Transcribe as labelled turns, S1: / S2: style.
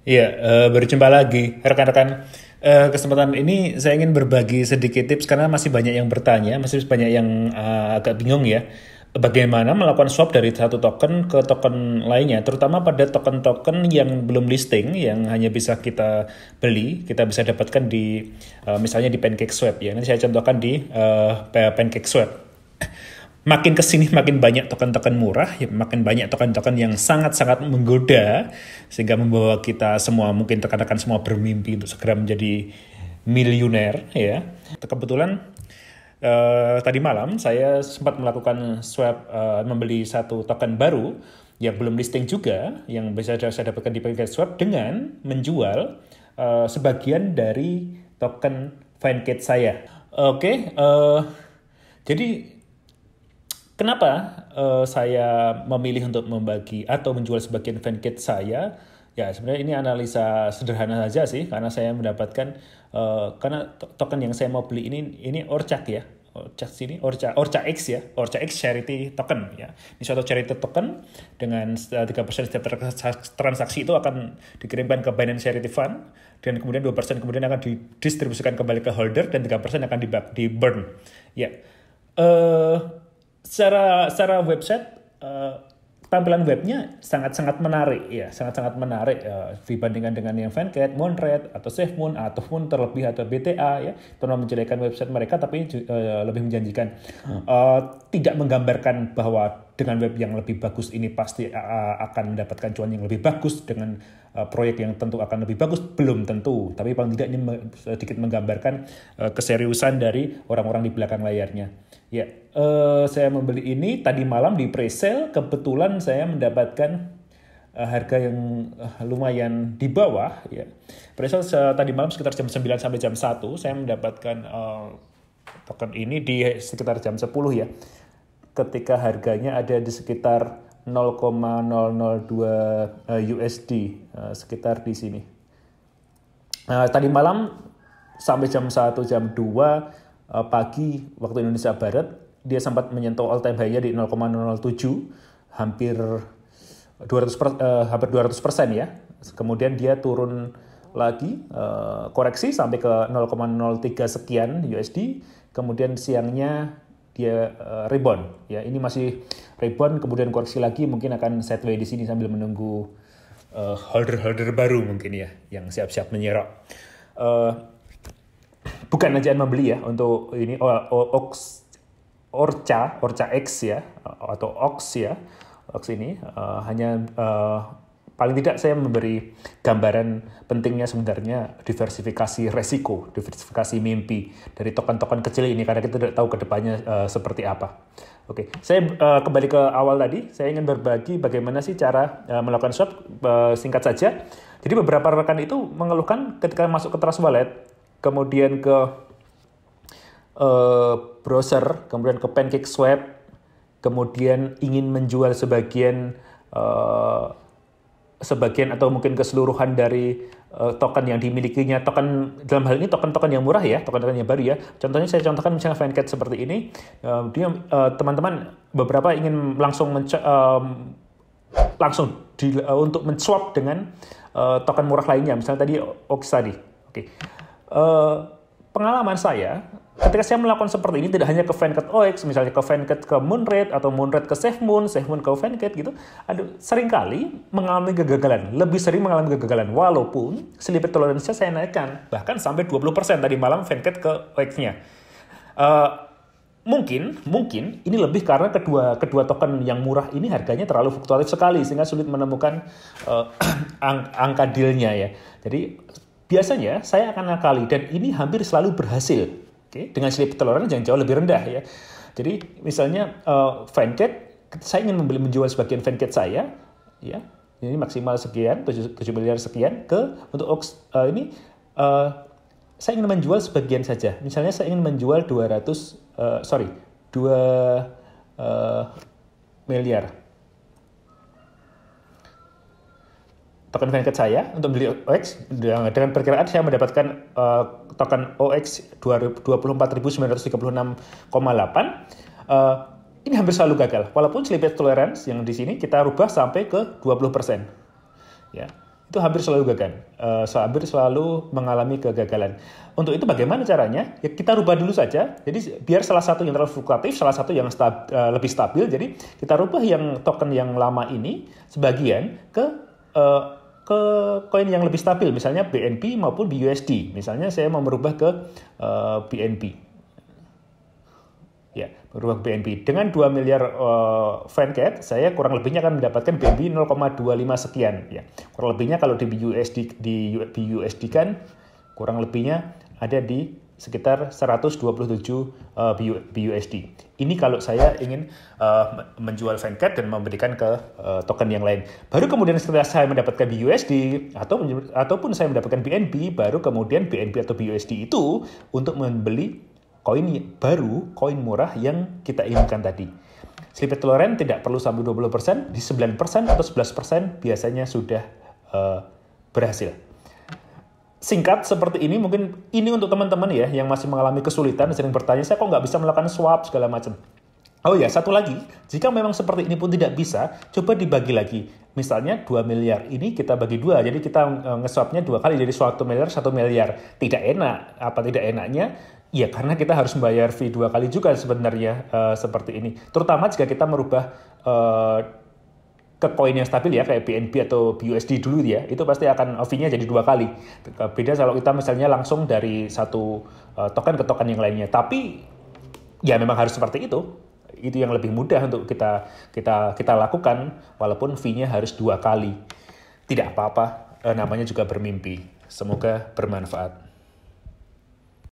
S1: Iya, berjumpa lagi rekan-rekan. Kesempatan ini saya ingin berbagi sedikit tips karena masih banyak yang bertanya, masih banyak yang agak bingung ya. Bagaimana melakukan swap dari satu token ke token lainnya, terutama pada token-token yang belum listing, yang hanya bisa kita beli, kita bisa dapatkan di misalnya di PancakeSwap ya. Nanti saya contohkan di PancakeSwap. Makin kesini makin banyak token-token murah, ya, makin banyak token-token yang sangat-sangat menggoda, sehingga membawa kita semua, mungkin rekan-rekan semua bermimpi untuk segera menjadi miliuner. Ya. Kebetulan tadi malam saya sempat melakukan swap, membeli satu token baru yang belum listing juga, yang bisa saya dapatkan di PancakeSwap dengan menjual sebagian dari token Fancake saya. Oke, jadi kenapa saya memilih untuk membagi atau menjual sebagian fankit saya? Ya sebenarnya ini analisa sederhana saja sih, karena saya mendapatkan karena token yang saya mau beli ini Orchak ya. Orchak sini Orchak X ya, Orchak X charity token ya. Ini suatu charity token dengan 3% setiap transaksi itu akan dikirimkan ke Binance Charity Fund, dan kemudian 2% kemudian akan didistribusikan kembali ke holder, dan 3% akan di burn. Ya. Secara website, tampilan webnya sangat-sangat menarik ya, sangat-sangat menarik dibandingkan dengan yang Fancake, Moonred atau SafeMoon ataupun terlebih atau BTA ya, pernah menjelekan website mereka tapi lebih menjanjikan. Tidak menggambarkan bahwa dengan web yang lebih bagus ini pasti akan mendapatkan cuan yang lebih bagus, dengan proyek yang tentu akan lebih bagus, belum tentu, tapi paling tidak ini sedikit menggambarkan keseriusan dari orang-orang di belakang layarnya. Ya, saya membeli ini tadi malam di pre-sale. Kebetulan saya mendapatkan harga yang lumayan di bawah. Ya. Pre-sale tadi malam sekitar jam 9 sampai jam 1. Saya mendapatkan token ini di sekitar jam 10 ya. Ketika harganya ada di sekitar 0,002 USD, sekitar di sini. Tadi malam sampai jam 1, jam 2 pagi waktu Indonesia Barat, dia sempat menyentuh all time high-nya di 0,007, hampir 200% ya. Kemudian dia turun lagi, koreksi sampai ke 0,03 sekian USD. Kemudian siangnya dia rebound. Ya, ini masih rebound, kemudian koreksi lagi, mungkin akan sideways di sini sambil menunggu holder-holder baru mungkin ya, yang siap-siap menyerok. Bukan ajaan membeli ya untuk ini Orca X ya, atau Ox ya. Ox ini hanya paling tidak saya memberi gambaran pentingnya sebenarnya diversifikasi resiko, diversifikasi mimpi dari token-token kecil ini, karena kita tidak tahu ke depannya seperti apa. Oke, saya kembali ke awal tadi. Saya ingin berbagi bagaimana sih cara melakukan swap, singkat saja. Jadi beberapa rekan itu mengeluhkan ketika masuk ke Trust Wallet, kemudian ke browser, kemudian ke PancakeSwap, kemudian ingin menjual sebagian atau mungkin keseluruhan dari token yang dimilikinya. Token dalam hal ini token-token yang murah ya, token-token yang baru ya. Contohnya saya contohkan misalnya Fancake seperti ini. Dia teman-teman beberapa ingin langsung untuk men-swap dengan token murah lainnya, misalnya tadi Ox tadi. Oke. Pengalaman saya ketika saya melakukan seperti ini, tidak hanya ke Fancake OX, misalnya ke Fancake ke Moonred, atau Moonred ke SafeMoon, SafeMoon ke Fancake gitu, seringkali mengalami kegagalan, lebih sering mengalami kegagalan, walaupun sleeping tolerance-nya saya naikkan, bahkan sampai 20% tadi malam Fancake ke OX-nya. Mungkin ini lebih karena kedua token yang murah ini harganya terlalu fluktuatif sekali, sehingga sulit menemukan angka deal-nya ya. Jadi biasanya saya akan ngakali, dan ini hampir selalu berhasil, dengan sleep tolerance yang jauh lebih rendah ya. Jadi misalnya Fancake, saya ingin menjual sebagian Fancake saya, ya, ini maksimal sekian, 7 miliar sekian, untuk Ox ini saya ingin menjual sebagian saja. Misalnya saya ingin menjual 2 miliar. Token Fancake saya untuk beli OX, dengan perkiraan saya mendapatkan token OX 24.936,8. Ini hampir selalu gagal, walaupun slippage tolerance yang di sini kita rubah sampai ke 20%. Ya, itu hampir selalu gagal, hampir selalu mengalami kegagalan. Untuk itu bagaimana caranya? Ya kita rubah dulu saja. Jadi biar salah satu yang terlalu fluktuatif, salah satu yang lebih stabil. Jadi kita rubah yang token yang lama ini sebagian ke koin yang lebih stabil, misalnya BNB maupun BUSD. Misalnya saya mau merubah ke BNB. Ya, berubah BNB. Dengan 2 miliar Vancat, saya kurang lebihnya akan mendapatkan BNB 0,25 sekian. Ya. Kurang lebihnya kalau di BUSD kan kurang lebihnya ada di sekitar 127 BUSD. Ini kalau saya ingin menjual Vancat dan memberikan ke token yang lain. Baru kemudian setelah saya mendapatkan BUSD ataupun saya mendapatkan BNB, baru kemudian BNB atau BUSD itu untuk membeli koin baru, koin murah yang kita inginkan tadi. Slippage tolerance tidak perlu sampai 20%, di 9% atau 11% biasanya sudah berhasil. Singkat seperti ini, mungkin ini untuk teman-teman ya yang masih mengalami kesulitan, sering bertanya, saya kok nggak bisa melakukan swap segala macam. Oh ya, satu lagi, jika memang seperti ini pun tidak bisa, coba dibagi lagi. Misalnya 2 miliar ini kita bagi 2, jadi kita nge-swapnya 2 kali, jadi 1 miliar, 1 miliar. Tidak enak, apa tidak enaknya? Ya karena kita harus membayar fee 2 kali juga sebenarnya seperti ini. Terutama jika kita merubah ke koin yang stabil ya, kayak BNB atau BUSD dulu ya, itu pasti akan fee-nya jadi 2 kali. Beda kalau kita misalnya langsung dari satu token ke token yang lainnya. Tapi ya memang harus seperti itu. Itu yang lebih mudah untuk kita lakukan, walaupun fee-nya harus 2 kali. Tidak apa-apa, namanya juga bermimpi. Semoga bermanfaat.